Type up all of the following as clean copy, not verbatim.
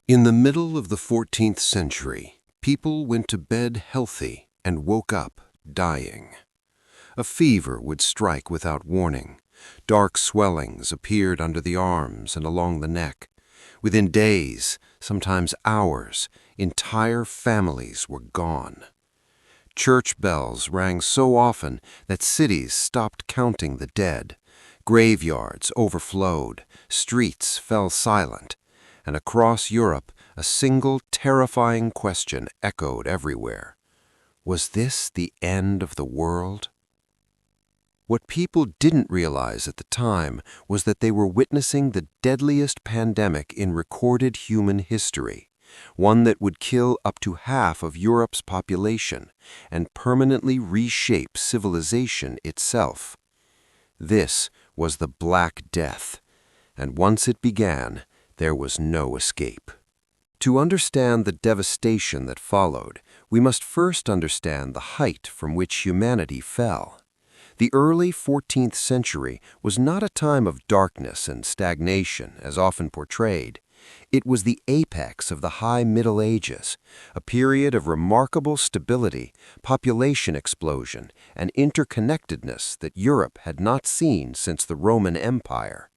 In the middle of the 14th century, people went to bed healthy and woke up dying. A fever would strike without warning. Dark swellings appeared under the arms and along the neck. Within days, sometimes hours, entire families were gone. Church bells rang so often that cities stopped counting the dead. Graveyards overflowed, streets fell silent, and across Europe a single terrifying question echoed everywhere. Was this the end of the world? What people didn't realize at the time was that they were witnessing the deadliest pandemic in recorded human history, one that would kill up to half of Europe's population and permanently reshape civilization itself. This was the Black Death, and once it began, there was no escape. To understand the devastation that followed, we must first understand the height from which humanity fell. The early 14th century was not a time of darkness and stagnation, as often portrayed. It was the apex of the High Middle Ages, a period of remarkable stability, population explosion, and interconnectedness that Europe had not seen since the Roman Empire.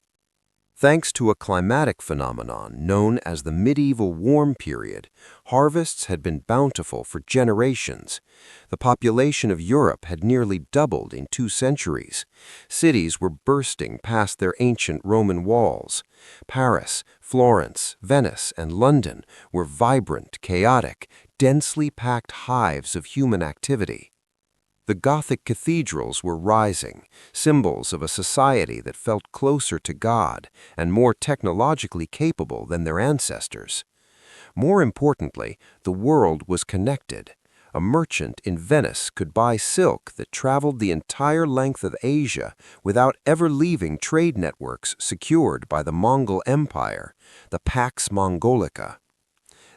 Thanks to a climatic phenomenon known as the medieval warm period, harvests had been bountiful for generations. The population of Europe had nearly doubled in 2 centuries. Cities were bursting past their ancient Roman walls. Paris, Florence, Venice, and London were vibrant, chaotic, densely packed hives of human activity. The Gothic cathedrals were rising, symbols of a society that felt closer to God and more technologically capable than their ancestors. More importantly, the world was connected. A merchant in Venice could buy silk that traveled the entire length of Asia without ever leaving trade networks secured by the Mongol Empire, the Pax Mongolica.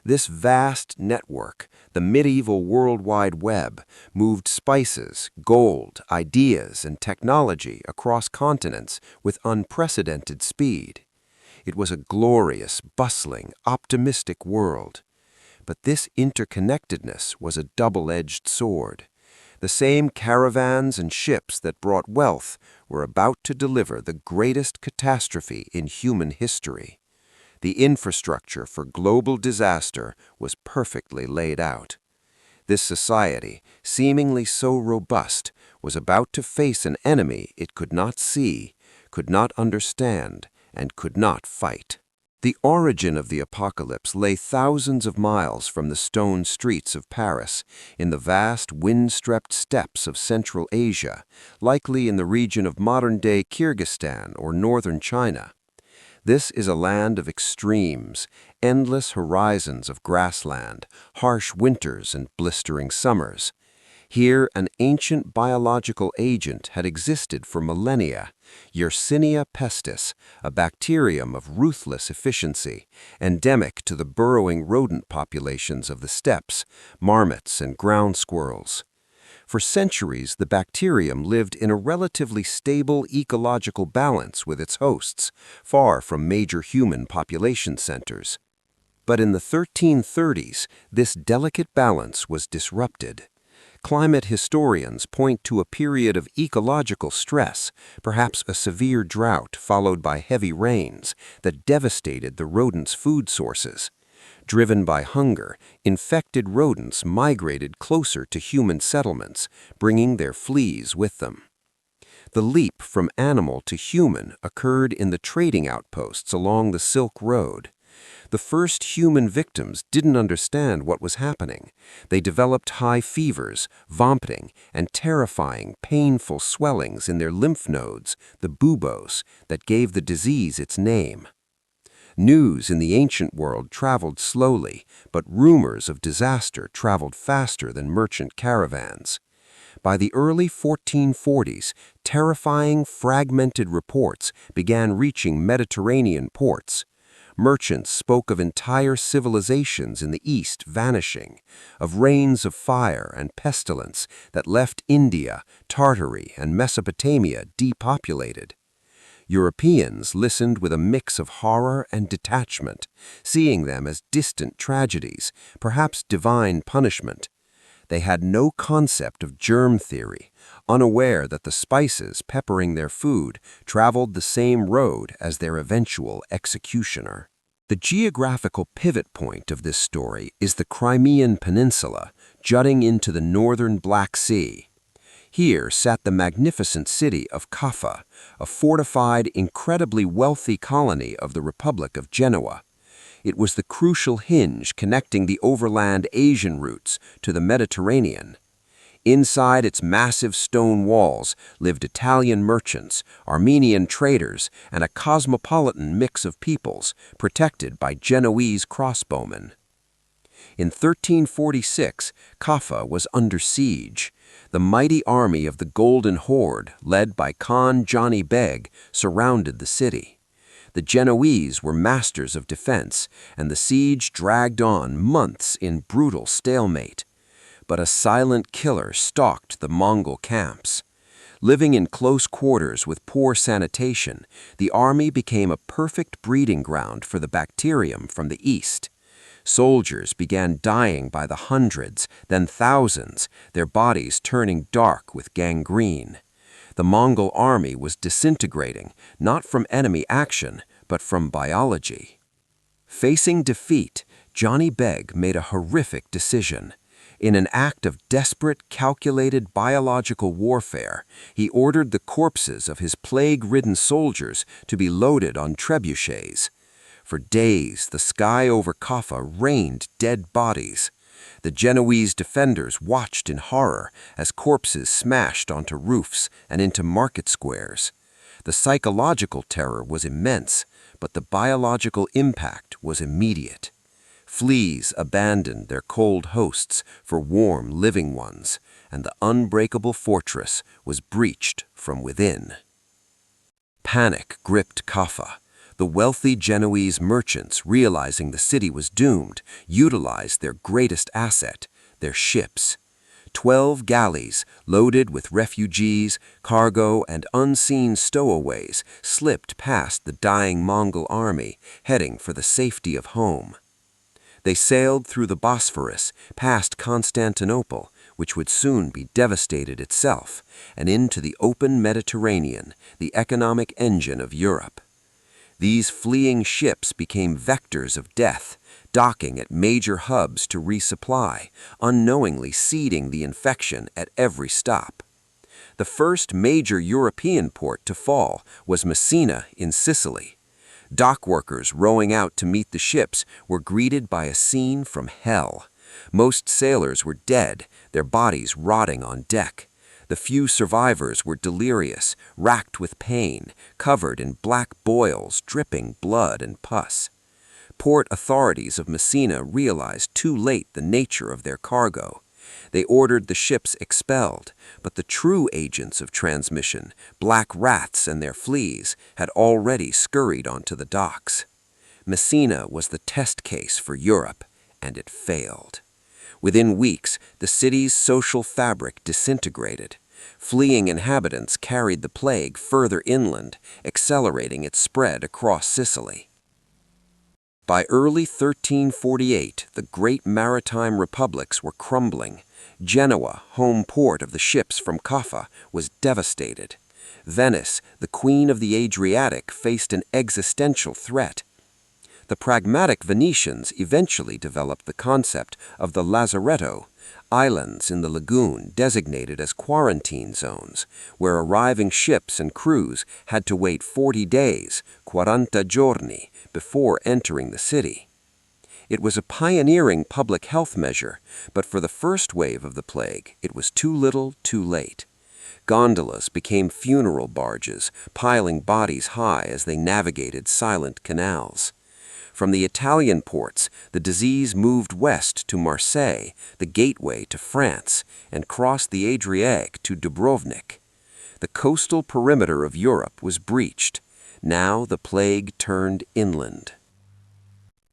This vast network, the medieval World Wide Web, moved spices, gold, ideas, and technology across continents with unprecedented speed. It was a glorious, bustling, optimistic world. But this interconnectedness was a double-edged sword. The same caravans and ships that brought wealth were about to deliver the greatest catastrophe in human history. The infrastructure for global disaster was perfectly laid out. This society, seemingly so robust, was about to face an enemy it could not see, could not understand, and could not fight. The origin of the apocalypse lay thousands of miles from the stone streets of Paris, in the vast wind-swept steppes of Central Asia, likely in the region of modern-day Kyrgyzstan or northern China. This is a land of extremes, endless horizons of grassland, harsh winters and blistering summers. Here, an ancient biological agent had existed for millennia, Yersinia pestis, a bacterium of ruthless efficiency, endemic to the burrowing rodent populations of the steppes, marmots and ground squirrels. For centuries, the bacterium lived in a relatively stable ecological balance with its hosts, far from major human population centers. But in the 1330s, this delicate balance was disrupted. Climate historians point to a period of ecological stress, perhaps a severe drought followed by heavy rains, that devastated the rodents' food sources. Driven by hunger, infected rodents migrated closer to human settlements, bringing their fleas with them. The leap from animal to human occurred in the trading outposts along the Silk Road. The first human victims didn't understand what was happening. They developed high fevers, vomiting, and terrifying, painful swellings in their lymph nodes, the buboes, that gave the disease its name. News in the ancient world traveled slowly, but rumors of disaster traveled faster than merchant caravans. By the early 1440s, terrifying, fragmented reports began reaching Mediterranean ports. Merchants spoke of entire civilizations in the east vanishing, of reigns of fire and pestilence that left India, Tartary, and Mesopotamia depopulated. Europeans listened with a mix of horror and detachment, seeing them as distant tragedies, perhaps divine punishment. They had no concept of germ theory, unaware that the spices peppering their food traveled the same road as their eventual executioner. The geographical pivot point of this story is the Crimean Peninsula, jutting into the northern Black Sea. Here sat the magnificent city of Kaffa, a fortified, incredibly wealthy colony of the Republic of Genoa. It was the crucial hinge connecting the overland Asian routes to the Mediterranean. Inside its massive stone walls lived Italian merchants, Armenian traders, and a cosmopolitan mix of peoples, protected by Genoese crossbowmen. In 1346, Kaffa was under siege. The mighty army of the Golden Horde, led by Khan Johnny Beg, surrounded the city. The Genoese were masters of defense, and the siege dragged on months in brutal stalemate. But a silent killer stalked the Mongol camps. Living in close quarters with poor sanitation, the army became a perfect breeding ground for the bacterium from the east. Soldiers began dying by the hundreds, then thousands, their bodies turning dark with gangrene. The Mongol army was disintegrating, not from enemy action, but from biology. Facing defeat, Johnny Beg made a horrific decision. In an act of desperate, calculated biological warfare, he ordered the corpses of his plague-ridden soldiers to be loaded on trebuchets. For days, the sky over Kaffa rained dead bodies. The Genoese defenders watched in horror as corpses smashed onto roofs and into market squares. The psychological terror was immense, but the biological impact was immediate. Fleas abandoned their cold hosts for warm, living ones, and the unbreakable fortress was breached from within. Panic gripped Kaffa. The wealthy Genoese merchants, realizing the city was doomed, utilized their greatest asset, their ships. 12 galleys, loaded with refugees, cargo, and unseen stowaways, slipped past the dying Mongol army, heading for the safety of home. They sailed through the Bosphorus, past Constantinople, which would soon be devastated itself, and into the open Mediterranean, the economic engine of Europe. These fleeing ships became vectors of death, docking at major hubs to resupply, unknowingly seeding the infection at every stop. The first major European port to fall was Messina in Sicily. Dock workers rowing out to meet the ships were greeted by a scene from hell. Most sailors were dead, their bodies rotting on deck. The few survivors were delirious, racked with pain, covered in black boils dripping blood and pus. Port authorities of Messina realized too late the nature of their cargo. They ordered the ships expelled, but the true agents of transmission, black rats and their fleas, had already scurried onto the docks. Messina was the test case for Europe, and it failed. Within weeks, the city's social fabric disintegrated. Fleeing inhabitants carried the plague further inland, accelerating its spread across Sicily. By early 1348, the great maritime republics were crumbling. Genoa, home port of the ships from Kaffa, was devastated. Venice, the queen of the Adriatic, faced an existential threat. The pragmatic Venetians eventually developed the concept of the lazaretto, islands in the lagoon designated as quarantine zones, where arriving ships and crews had to wait 40 days, 40 giorni, before entering the city. It was a pioneering public health measure, but for the first wave of the plague, it was too little, too late. Gondolas became funeral barges, piling bodies high as they navigated silent canals. From the Italian ports, the disease moved west to Marseille, the gateway to France, and crossed the Adriatic to Dubrovnik. The coastal perimeter of Europe was breached. Now the plague turned inland.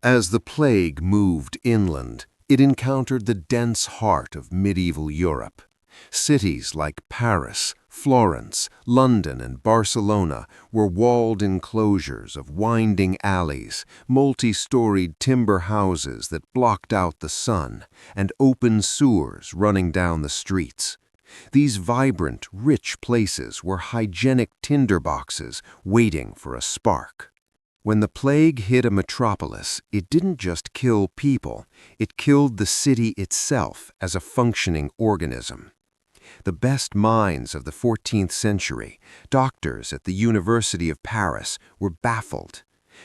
As the plague moved inland, it encountered the dense heart of medieval Europe. Cities like Paris, Florence, London, and Barcelona were walled enclosures of winding alleys, multi-storied timber houses that blocked out the sun, and open sewers running down the streets. These vibrant, rich places were hygienic tinderboxes waiting for a spark. When the plague hit a metropolis, it didn't just kill people, it killed the city itself as a functioning organism. The best minds of the 14th century, doctors at the University of Paris, were baffled.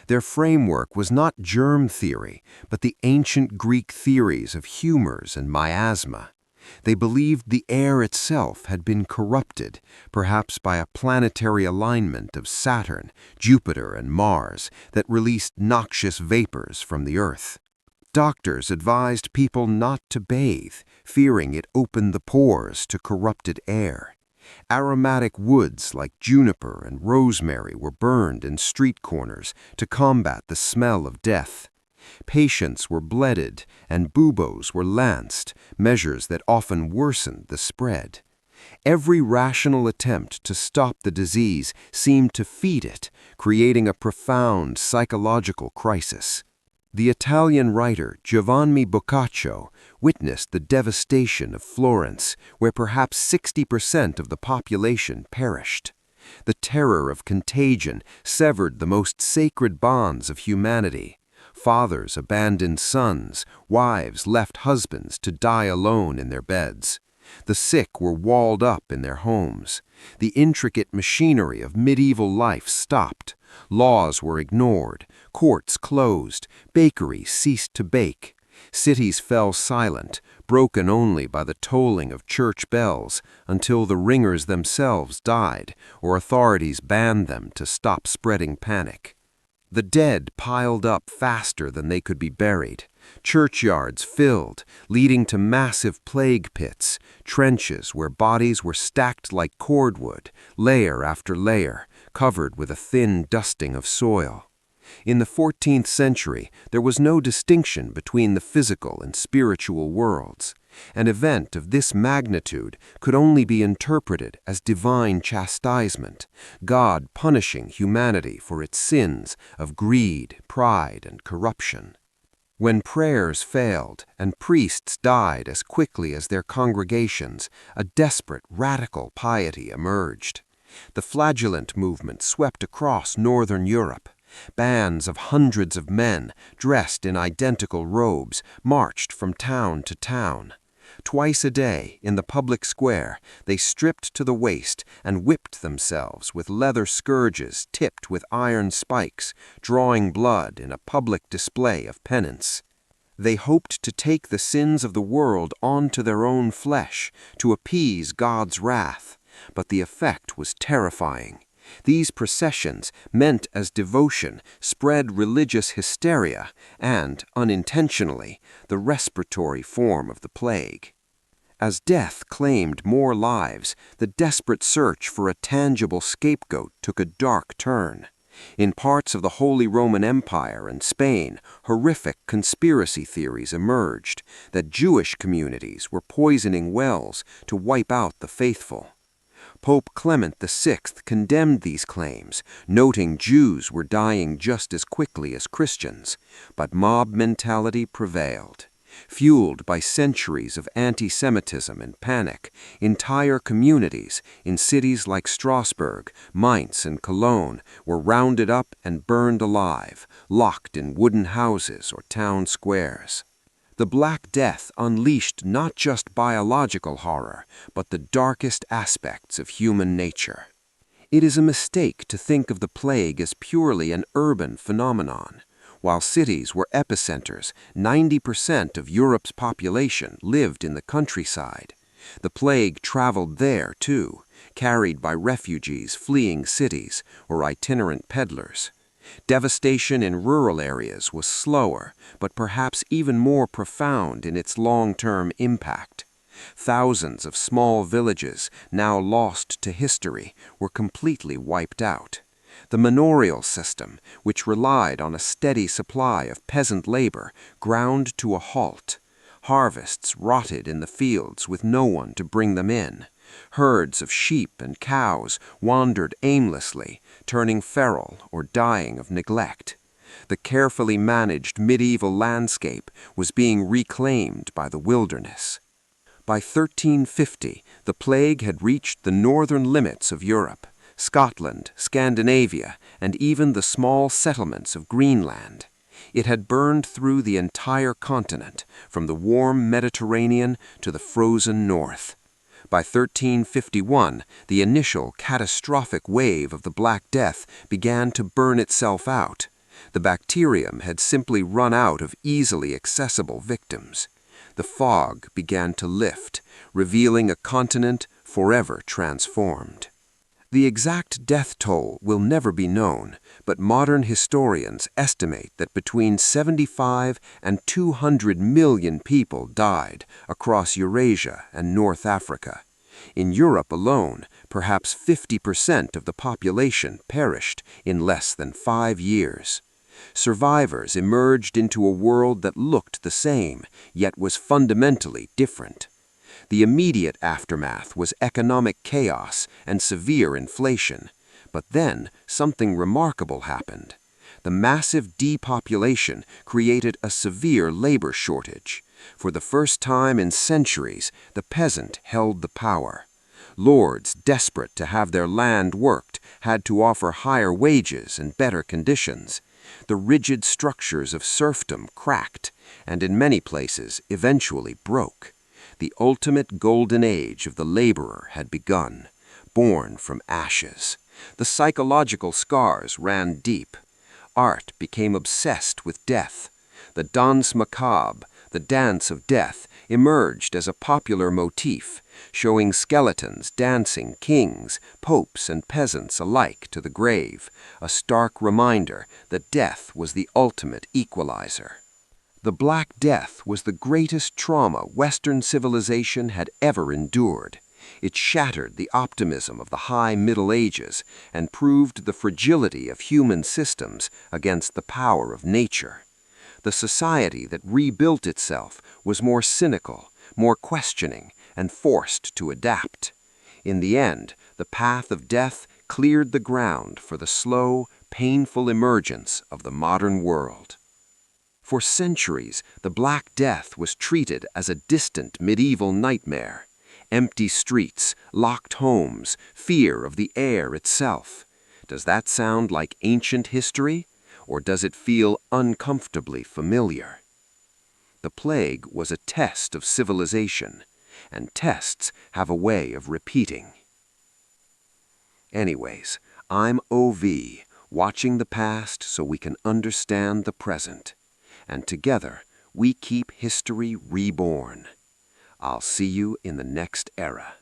Their framework was not germ theory, but the ancient Greek theories of humors and miasma. They believed the air itself had been corrupted, perhaps by a planetary alignment of Saturn, Jupiter, and Mars that released noxious vapors from the Earth. Doctors advised people not to bathe, fearing it opened the pores to corrupted air. Aromatic woods like juniper and rosemary were burned in street corners to combat the smell of death. Patients were bledded and buboes were lanced, measures that often worsened the spread. Every rational attempt to stop the disease seemed to feed it, creating a profound psychological crisis. The Italian writer Giovanni Boccaccio witnessed the devastation of Florence, where perhaps 60% of the population perished. The terror of contagion severed the most sacred bonds of humanity. Fathers abandoned sons, wives left husbands to die alone in their beds. The sick were walled up in their homes. The intricate machinery of medieval life stopped. Laws were ignored, courts closed, bakeries ceased to bake. Cities fell silent, broken only by the tolling of church bells, until the ringers themselves died or authorities banned them to stop spreading panic. The dead piled up faster than they could be buried. Churchyards filled, leading to massive plague pits, trenches where bodies were stacked like cordwood, layer after layer, covered with a thin dusting of soil. In the 14th century, there was no distinction between the physical and spiritual worlds. An event of this magnitude could only be interpreted as divine chastisement, God punishing humanity for its sins of greed, pride, and corruption. When prayers failed and priests died as quickly as their congregations, a desperate, radical piety emerged. The flagellant movement swept across northern Europe. Bands of hundreds of men, dressed in identical robes, marched from town to town. Twice a day, in the public square, they stripped to the waist and whipped themselves with leather scourges tipped with iron spikes, drawing blood in a public display of penance. They hoped to take the sins of the world onto their own flesh, to appease God's wrath, but the effect was terrifying. These processions, meant as devotion, spread religious hysteria and, unintentionally, the respiratory form of the plague. As death claimed more lives, the desperate search for a tangible scapegoat took a dark turn. In parts of the Holy Roman Empire and Spain, horrific conspiracy theories emerged that Jewish communities were poisoning wells to wipe out the faithful. Pope Clement VI condemned these claims, noting Jews were dying just as quickly as Christians, but mob mentality prevailed. Fueled by centuries of anti-Semitism and panic, entire communities in cities like Strasbourg, Mainz, and Cologne were rounded up and burned alive, locked in wooden houses or town squares. The Black Death unleashed not just biological horror, but the darkest aspects of human nature. It is a mistake to think of the plague as purely an urban phenomenon. While cities were epicenters, 90% of Europe's population lived in the countryside. The plague traveled there, too, carried by refugees fleeing cities or itinerant peddlers. Devastation in rural areas was slower, but perhaps even more profound in its long-term impact. Thousands of small villages, now lost to history, were completely wiped out. The manorial system, which relied on a steady supply of peasant labor, ground to a halt. Harvests rotted in the fields with no one to bring them in. Herds of sheep and cows wandered aimlessly, turning feral or dying of neglect. The carefully managed medieval landscape was being reclaimed by the wilderness. By 1350, the plague had reached the northern limits of Europe, Scotland, Scandinavia, and even the small settlements of Greenland. It had burned through the entire continent, from the warm Mediterranean to the frozen north. By 1351, the initial catastrophic wave of the Black Death began to burn itself out. The bacterium had simply run out of easily accessible victims. The fog began to lift, revealing a continent forever transformed. The exact death toll will never be known, but modern historians estimate that between 75 and 200 million people died across Eurasia and North Africa. In Europe alone, perhaps 50% of the population perished in less than 5 years. Survivors emerged into a world that looked the same, yet was fundamentally different. The immediate aftermath was economic chaos and severe inflation. But then something remarkable happened. The massive depopulation created a severe labor shortage. For the first time in centuries, the peasant held the power. Lords, desperate to have their land worked, had to offer higher wages and better conditions. The rigid structures of serfdom cracked, and in many places eventually broke. The ultimate golden age of the laborer had begun, born from ashes. The psychological scars ran deep. Art became obsessed with death. The danse macabre, the dance of death, emerged as a popular motif, showing skeletons dancing kings, popes, and peasants alike to the grave, a stark reminder that death was the ultimate equalizer. The Black Death was the greatest trauma Western civilization had ever endured. It shattered the optimism of the High Middle Ages and proved the fragility of human systems against the power of nature. The society that rebuilt itself was more cynical, more questioning, and forced to adapt. In the end, the path of death cleared the ground for the slow, painful emergence of the modern world. For centuries, the Black Death was treated as a distant medieval nightmare. Empty streets, locked homes, fear of the air itself. Does that sound like ancient history, or does it feel uncomfortably familiar? The plague was a test of civilization, and tests have a way of repeating. Anyways, I'm OV, watching the past so we can understand the present. And together, we keep history reborn. I'll see you in the next era.